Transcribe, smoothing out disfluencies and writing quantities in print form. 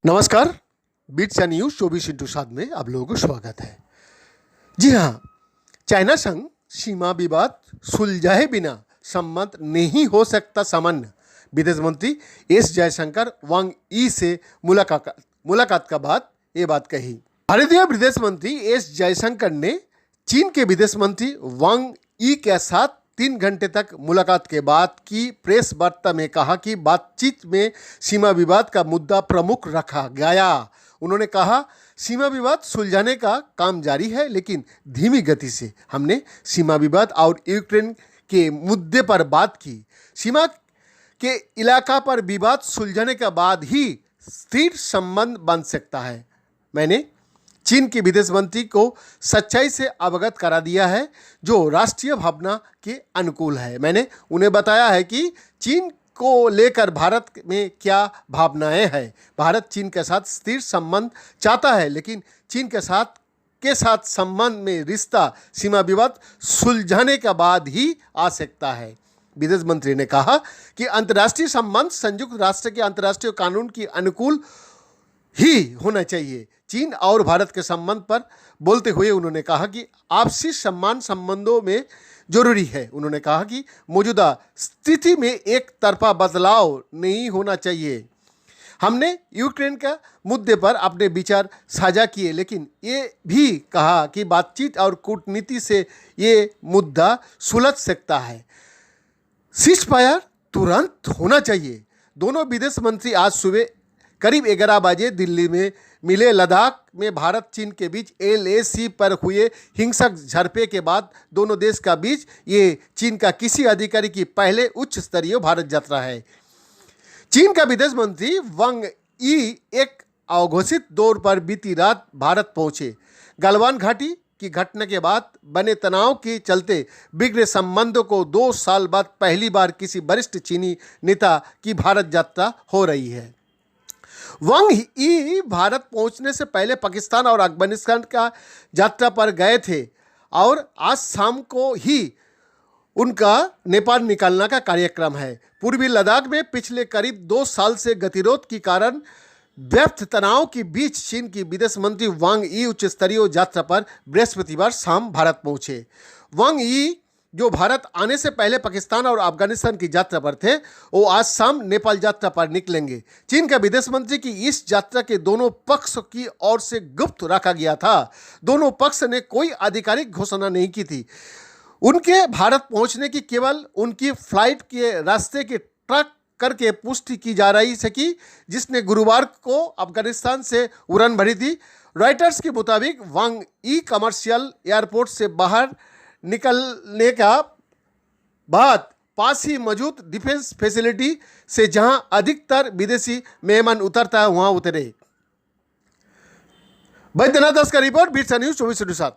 नमस्कार। बीट्स या news 24x7 में आप लोगों को स्वागत है। जी हाँ, चाइना संग सीमा विवाद सुलझाए बिना सम्मत नहीं हो सकता सामान्य। विदेश मंत्री एस जयशंकर वांग ई से मुलाकात का बाद ये बात कही। भारतीय विदेश मंत्री एस जयशंकर ने चीन के विदेश मंत्री वांग ई के साथ 3 घंटे तक मुलाकात के बाद की प्रेस वार्ता में कहा कि बातचीत में सीमा विवाद का मुद्दा प्रमुख रखा गया। उन्होंने कहा, सीमा विवाद सुलझाने का काम जारी है, लेकिन धीमी गति से। हमने सीमा विवाद और यूक्रेन के मुद्दे पर बात की। सीमा के इलाका पर विवाद सुलझाने के बाद ही स्थिर संबंध बन सकता है। मैंने चीन के विदेश मंत्री को सच्चाई से अवगत करा दिया है, जो राष्ट्रीय भावना के अनुकूल है। मैंने उन्हें बताया है कि चीन को लेकर भारत में क्या भावनाएं हैं। भारत चीन के साथ स्थिर संबंध चाहता है, लेकिन चीन के साथ संबंध में रिश्ता सीमा विवाद सुलझाने के बाद ही आ सकता है। विदेश मंत्री ने कहा कि अंतर्राष्ट्रीय संबंध संयुक्त राष्ट्र के अंतर्राष्ट्रीय कानून के अनुकूल ही होना चाहिए। चीन और भारत के संबंध पर बोलते हुए उन्होंने कहा कि आपसी सम्मान संबंधों में जरूरी है। उन्होंने कहा कि मौजूदा स्थिति में एक तरफा बदलाव नहीं होना चाहिए। हमने यूक्रेन का मुद्दे पर अपने विचार साझा किए, लेकिन ये भी कहा कि बातचीत और कूटनीति से ये मुद्दा सुलझ सकता है। सीज़फायर तुरंत होना चाहिए। दोनों विदेश मंत्री आज सुबह करीब 11 बजे दिल्ली में मिले। लद्दाख में भारत चीन के बीच LAC पर हुए हिंसक झड़पे के बाद दोनों देश का बीच ये चीन का किसी अधिकारी की पहले उच्च स्तरीय भारत यात्रा है। चीन का विदेश मंत्री वांग ई एक अघोषित दौर पर बीती रात भारत पहुंचे। गलवान घाटी की घटना के बाद बने तनाव के चलते बिगड़े संबंधों को 2 साल बाद पहली बार किसी वरिष्ठ चीनी नेता की भारत यात्रा हो रही है। वांग ई भारत पहुंचने से पहले पाकिस्तान और अफगानिस्तान का यात्रा पर गए थे और आज शाम को ही उनका नेपाल निकलने का कार्यक्रम है। पूर्वी लद्दाख में पिछले करीब 2 साल से गतिरोध के कारण व्याप्त तनाव के बीच चीन की विदेश मंत्री वांग ई उच्च स्तरीय यात्रा पर बृहस्पतिवार शाम भारत पहुंचे। वांग ई जो भारत आने से पहले पाकिस्तान और अफगानिस्तान की यात्रा पर थे, वो आज शाम नेपाल यात्रा पर निकलेंगे। चीन का विदेश मंत्री की इस यात्रा के दोनों पक्ष की ओर से गुप्त रखा गया था। दोनों पक्ष ने कोई आधिकारिक घोषणा नहीं की थी। उनके भारत पहुंचने की केवल उनकी फ्लाइट के रास्ते के ट्रैक करके पुष्टि की जा रही है कि जिसने गुरुवार को अफगानिस्तान से उड़ान भरी थी। रॉयटर्स के मुताबिक वांग ई कमर्शियल एयरपोर्ट से बाहर निकलने का बाद पास ही मौजूद डिफेंस फैसिलिटी से जहां अधिकतर विदेशी मेहमान उतरता है, वहां उतरे। बैद्यनाथ दास का रिपोर्ट, बीट्स न्यूज़ 24/7।